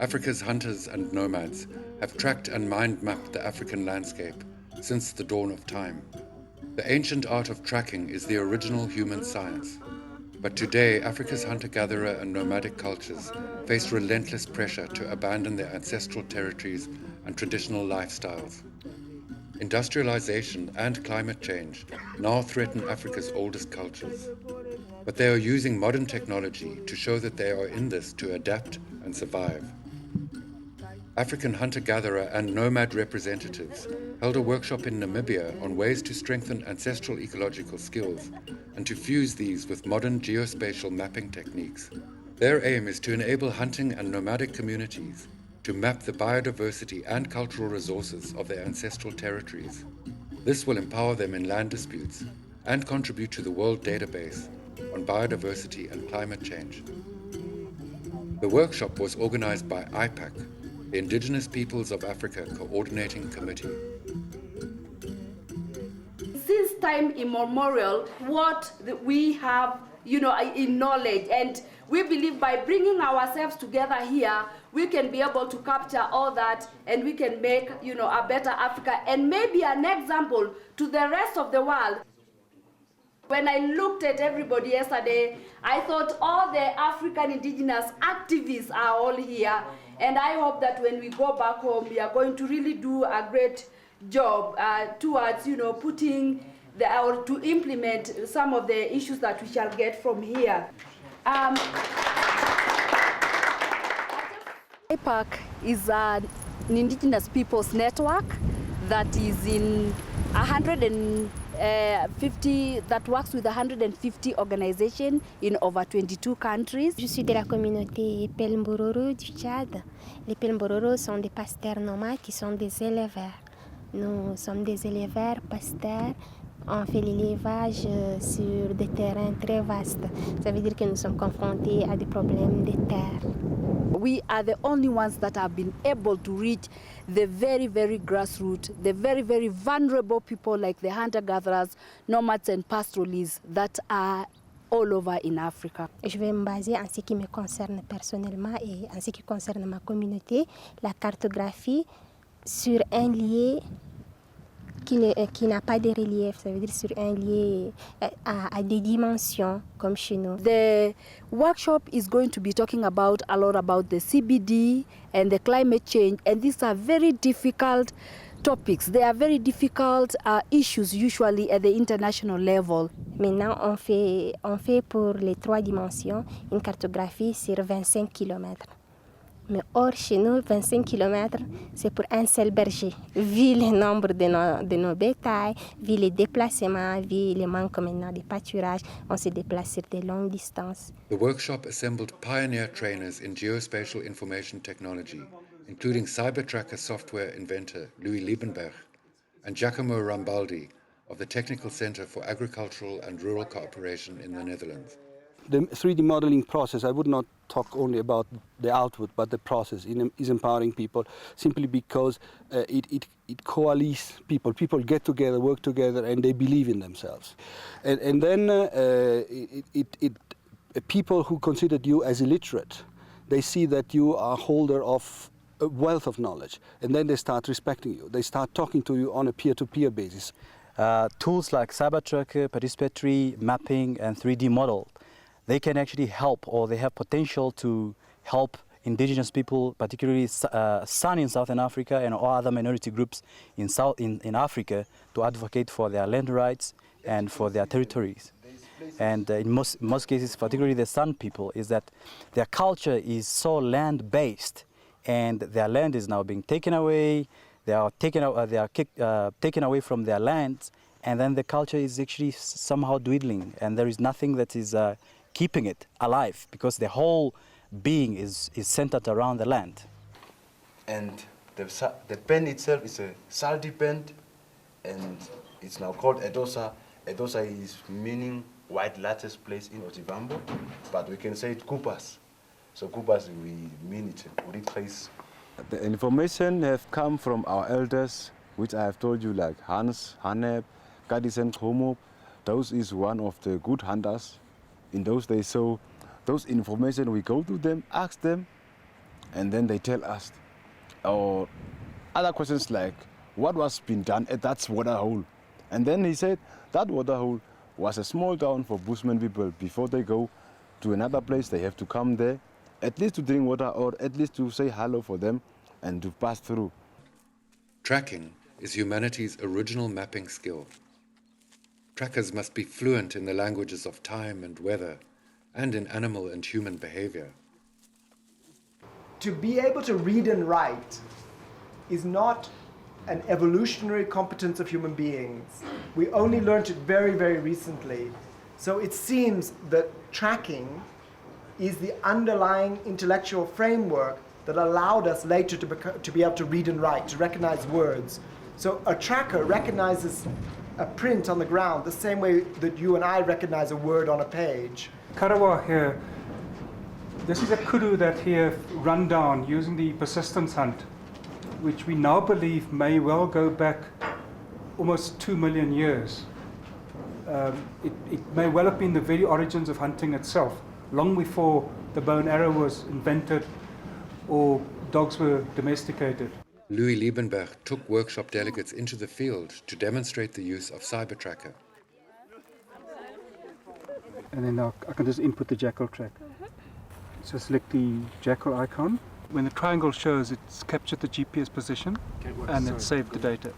Africa's hunters and nomads have tracked and mind-mapped the African landscape since the dawn of time. The ancient art of tracking is the original human science. But today, Africa's hunter-gatherer and nomadic cultures face relentless pressure to abandon their ancestral territories and traditional lifestyles. Industrialization and climate change now threaten Africa's oldest cultures. But they are using modern technology to show that they are in this to adapt and survive. African hunter-gatherer and nomad representatives held a workshop in Namibia on ways to strengthen ancestral ecological skills and to fuse these with modern geospatial mapping techniques. Their aim is to enable hunting and nomadic communities to map the biodiversity and cultural resources of their ancestral territories. This will empower them in land disputes and contribute to the World Database on biodiversity and climate change. The workshop was organized by IPAC, the Indigenous Peoples of Africa Coordinating Committee. Since time immemorial, what we have, in knowledge, and we believe by bringing ourselves together here, we can be able to capture all that, and we can make, a better Africa, and maybe an example to the rest of the world. When I looked at everybody yesterday, I thought all the African indigenous activists are all here. And I hope that when we go back home, we are going to really do a great job towards, putting or to implement some of the issues that we shall get from here. IPAC is an indigenous peoples network that is in 150, that works with 150 organizations in over 22 countries. Je suis de la communauté Pelmbororo du Tchad. Les Pelmbororo sont des pasteurs nomades qui sont des éleveurs. Nous sommes des éleveurs, pasteurs. On fait l'élevage sur des terrains très vastes. Ça veut dire que nous sommes confrontés à des problèmes de terre. We are the only ones that have been able to reach the very, very grassroots, the very, very vulnerable people like the hunter-gatherers, nomads and pastoralists that are all over in Africa. Je vais me baser en ce qui me concerne personnellement et en ce qui concerne ma communauté, la cartographie sur un lieu qui n'a pas de relief, ça veut dire sur un lieu à des dimensions comme chez nous. The workshop is going to be talking a lot about the CBD and the climate change, and these are very difficult topics. They are very difficult issues usually at the international level. Maintenant, on fait pour les 3 dimensions une cartographie sur 25 km. Mais hors chez nous, 25 km, c'est pour un seul berger. Vu le nombre de nos bétails, vu les déplacements, vu le manque maintenant de pâturage, on se déplace sur de longues distances. The workshop assembled pioneer trainers in geospatial information technology, including cyber tracker software inventor Louis Liebenberg and Giacomo Rambaldi of the Technical Center for Agricultural and Rural Cooperation in the Netherlands. The 3D modeling process, I would not talk only about the output, but the process is empowering people simply because it coalesces people. People get together, work together, and they believe in themselves. And then people who considered you as illiterate, they see that you are a holder of a wealth of knowledge, and then they start respecting you. They start talking to you on a peer-to-peer basis. Tools like cyber tracker, participatory mapping, and 3D model, they can actually help, or they have potential to help indigenous people, particularly San in Southern Africa and all other minority groups in Africa, to advocate for their land rights and for their territories. And in most cases, particularly the San people, is that their culture is so land-based, and their land is now being taken away. They are taken away from their lands, and then the culture is actually somehow dwindling, and there is nothing that is keeping it alive, because the whole being is centered around the land. And the pen itself is a salty pen, and it's now called Edosa. Edosa is meaning white lattice place in Otivambo, but we can say it Kupas. So Kupas, we mean it, we trace. The information have come from our elders, which I have told you, like Hans, Haneb, Kadisen, Khomo. Those is one of the good hunters in those days. So those information, we go to them, ask them, and then they tell us, or other questions like, what was been done at that water hole? And then he said that water hole was a small town for Bushman people. Before they go to another place, they have to come there, at least to drink water or at least to say hello for them and to pass through. Tracking is humanity's original mapping skill. Trackers must be fluent in the languages of time and weather, and in animal and human behavior. To be able to read and write is not an evolutionary competence of human beings. We only learned it very, very recently. So it seems that tracking is the underlying intellectual framework that allowed us later to be able to read and write, to recognize words. So a tracker recognizes a print on the ground the same way that you and I recognize a word on a page. Karawa here, this is a kudu that he have run down using the persistence hunt, which we now believe may well go back almost 2 million years. It may well have been the very origins of hunting itself, long before the bow and arrow was invented or dogs were domesticated. Louis Liebenberg took workshop delegates into the field to demonstrate the use of Cybertracker. And then I can just input the jackal track. So select the jackal icon. When the triangle shows, it's captured the GPS position and it's saved the data.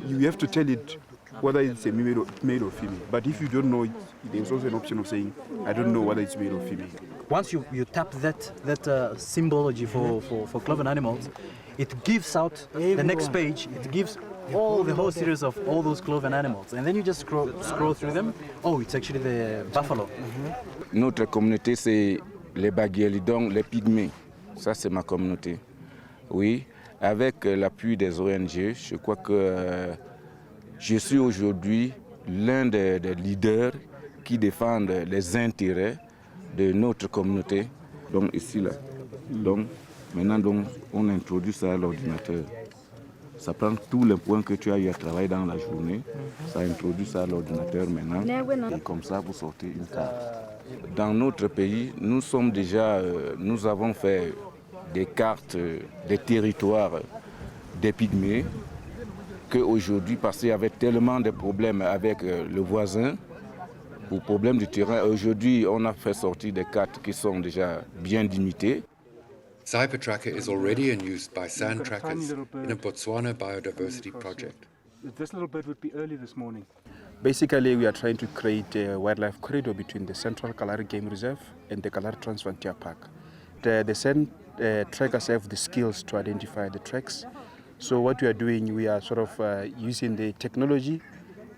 You have to tell it whether it's a male or female. But if you don't know, there's also an option of saying, I don't know whether it's male or female. Once you tap that symbology for cloven animals, it gives out the next page. It gives the whole series of all those cloven animals, and then you just scroll through them. Oh, it's actually the buffalo. Notre communauté, c'est les Baguielidons, les Pygmées. Ça, c'est ma communauté. Oui, avec l'appui des ONG, je crois que je suis aujourd'hui l'un des leaders qui défendent les intérêts de notre communauté. Donc ici, là. Donc, maintenant, donc, on introduit ça à l'ordinateur. Ça prend tous les points que tu as eu à travailler dans la journée. Ça introduit ça à l'ordinateur maintenant. Et comme ça, vous sortez une carte. Dans notre pays, nous avons fait des cartes des territoires des Pygmées qu'aujourd'hui, parce qu'il y avait tellement de problèmes avec le voisin, ou problèmes du terrain, aujourd'hui, on a fait sortir des cartes qui sont déjà bien limitées. Cybertracker is already in use by sand trackers in a Botswana biodiversity project. This little bird would be early this morning. Basically, we are trying to create a wildlife corridor between the Central Kalahari Game Reserve and the Kalahari Transfrontier Park. The sand trackers have the skills to identify the tracks. So what we are doing, we are sort of using the technology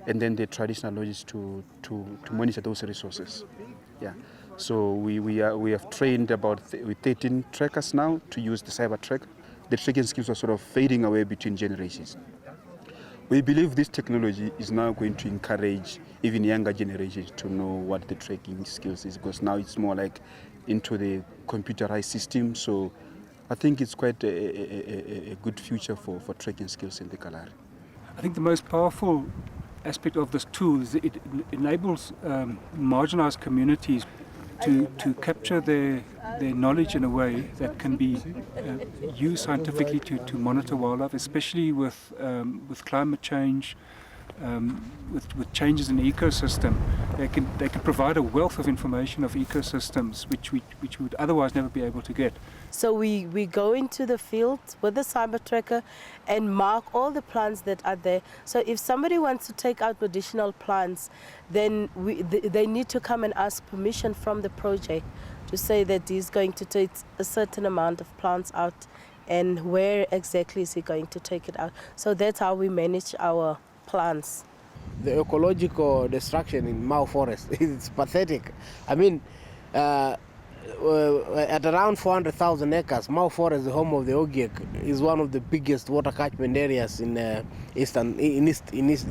and then the traditional knowledge to monitor those resources. Yeah. So we have trained about with 13 trackers now to use the Cybertrack. The tracking skills are sort of fading away between generations. We believe this technology is now going to encourage even younger generations to know what the tracking skills is, because now it's more like into the computerized system. So I think it's quite a good future for tracking skills in the Kalahari. I think the most powerful aspect of this tool is that it enables marginalized communities to capture their knowledge in a way that can be used scientifically to monitor wildlife, especially with climate change, with changes in the ecosystem. They can provide a wealth of information of ecosystems which would otherwise never be able to get. So we go into the field with the Cybertracker and mark all the plants that are there. So if somebody wants to take out additional plants, then they need to come and ask permission from the project to say that he's going to take a certain amount of plants out and where exactly is he going to take it out. So that's how we manage our plants. The ecological destruction in Mau Forest is pathetic. I mean, at around 400,000 acres, Mau Forest, the home of the Ogiek, is one of the biggest water catchment areas in the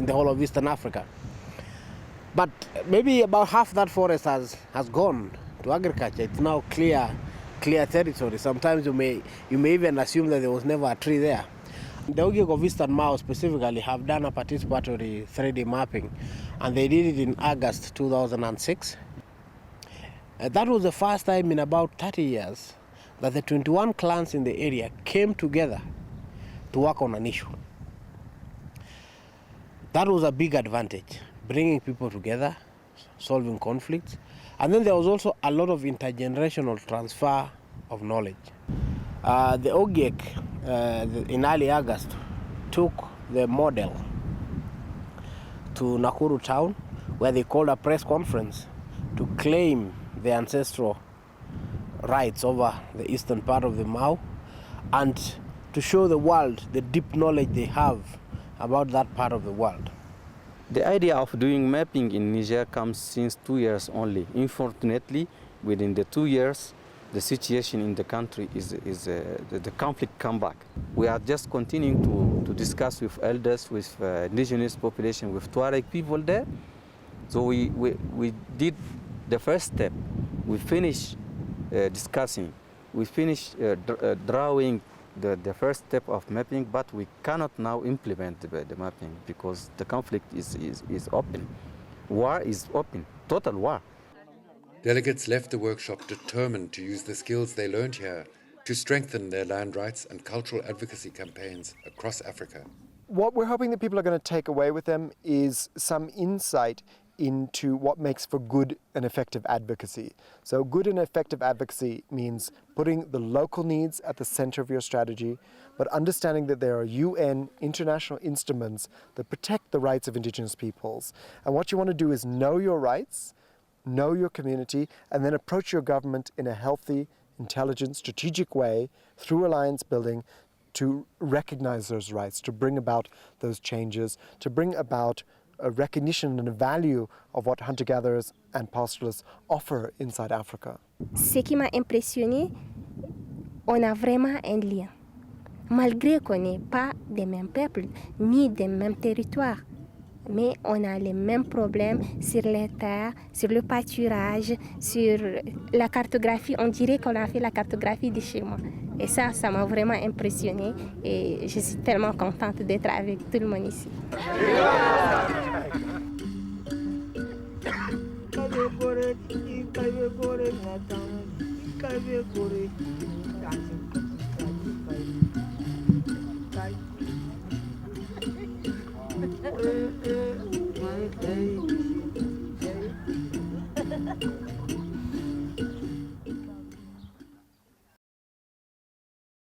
whole of Eastern Africa. But maybe about half that forest has gone to agriculture. It's now clear territory. Sometimes you may even assume that there was never a tree there. The Ogiek of Eastern Mau specifically have done a participatory 3D mapping, and they did it in August 2006. That was the first time in about 30 years that the 21 clans in the area came together to work on an issue. That was a big advantage, bringing people together, solving conflicts. And then there was also a lot of intergenerational transfer of knowledge. The OGIEC in early August took the model to Nakuru town, where they called a press conference to claim the ancestral rights over the eastern part of the Mau and to show the world the deep knowledge they have about that part of the world. The idea of doing mapping in Niger comes since 2 years only. Unfortunately, within the 2 years, the situation in the country the conflict come back. We are just continuing to discuss with elders, with indigenous population, with Tuareg people there. So we did the first step. We finished discussing. We finished drawing the first step of mapping, but we cannot now implement the mapping because the conflict is open. War is open, total war. Delegates left the workshop determined to use the skills they learned here to strengthen their land rights and cultural advocacy campaigns across Africa. What we're hoping that people are going to take away with them is some insight into what makes for good and effective advocacy. So good and effective advocacy means putting the local needs at the center of your strategy, but understanding that there are UN international instruments that protect the rights of indigenous peoples. And what you want to do is know your rights, know your community, and then approach your government in a healthy, intelligent, strategic way through alliance building to recognize those rights, to bring about those changes, to bring about a recognition and a value of what hunter-gatherers and pastoralists offer inside Africa. Ce qui m'a impressionné, on a vraiment un lien. Malgré qu'on n'est pas des mêmes peuples, ni des mêmes territoires, mais on a les mêmes problèmes sur les terres, sur le pâturage, sur la cartographie. On dirait qu'on a fait la cartographie de chez moi. Et ça m'a vraiment impressionnée et je suis tellement contente d'être avec tout le monde ici.